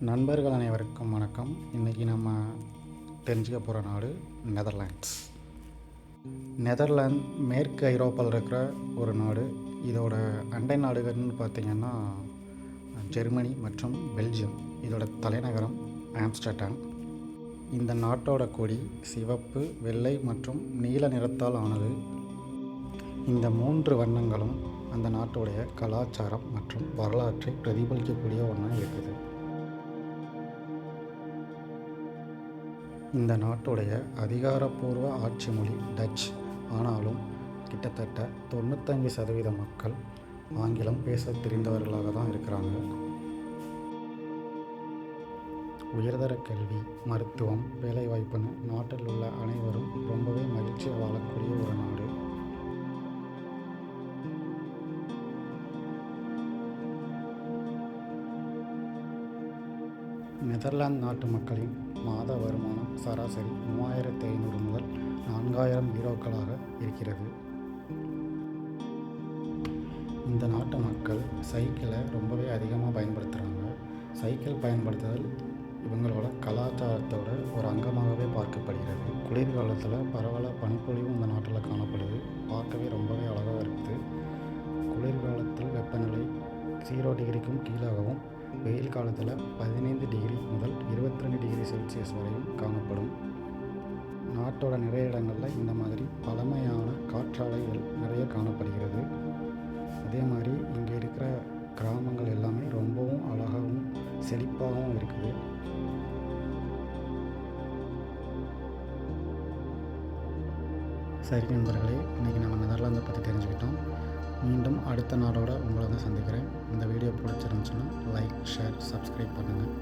நண்பர்கள் அனைவருக்கும் வணக்கம். இன்றைக்கி நம்ம தெரிஞ்சுக்க போகிற நாடு நெதர்லாண்ட்ஸ். நெதர்லாந்து மேற்கு ஐரோப்பாவில் இருக்கிற ஒரு நாடு. இதோட அண்டை நாடுகள்னு பார்த்திங்கன்னா ஜெர்மனி மற்றும் பெல்ஜியம். இதோட தலைநகரம் ஆம்ஸ்டர்டாம். இந்த நாட்டோட கொடி சிவப்பு, வெள்ளை மற்றும் நீல நிறத்தால் ஆனது. இந்த 3 வண்ணங்களும் அந்த நாட்டுடைய கலாச்சாரம் மற்றும் வரலாற்றை பிரதிபலிக்கக்கூடிய ஒன்றா இருக்குது. இந்த நாட்டுடைய அதிகாரப்பூர்வ ஆட்சி மொழி டச். ஆனாலும் கிட்டத்தட்ட 95% மக்கள் ஆங்கிலம் பேச தெரிந்தவர்களாக தான் இருக்கிறாங்க. உயர்தர கல்வி, மருத்துவம், வேலைவாய்ப்புன்னு நாட்டில் உள்ள அனைவரும் ரொம்பவே மகிழ்ச்சியாக வாழக்கூடிய ஒரு நாடு. நெதர்லாந்து நாட்டு மக்களின் மாத வருமானம் சராசரி 3500 முதல் 4000 யூரோக்களாக இருக்கிறது. இந்த நாட்டு மக்கள் சைக்கிளை ரொம்பவே அதிகமாக பயன்படுத்துகிறாங்க. சைக்கிள் பயன்படுத்துதல் இவங்களோட கலாச்சாரத்தோட ஒரு அங்கமாகவே பார்க்கப்படுகிறது. குளிர்காலத்தில் பரவலாக பனிப்பொழிவும் இந்த நாட்டில் காணப்படுது. பார்க்கவே ரொம்பவே அழகாக இருக்குது. குளிர்காலத்தில் வெப்பநிலை 0 டிகிரிக்கும் கீழாகவும், வெயில் காலத்தில் 15 டிகிரி முதல் 22 டிகிரி செல்சியஸ் வரையும் காணப்படும். நாட்டோட நிறைய இடங்களில் இந்த மாதிரி பழமையான காற்றாலைகள் நிறைய காணப்படுகிறது. அதே மாதிரி இங்கே இருக்கிற கிராமங்கள் எல்லாமே ரொம்பவும் அழகாகவும் செழிப்பாகவும் இருக்குது. சரி நண்பர்களே, இன்றைக்கி நம்ம நெதர்லாந்தை பற்றி தெரிஞ்சுக்கிட்டோம். மீண்டும் அடுத்த நாளோட உங்களை தான் சந்திக்கிறேன். இந்த வீடியோ பிடிச்சிருந்துச்சுன்னா லைக், ஷேர், சப்ஸ்கிரைப் பண்ணுங்கள்.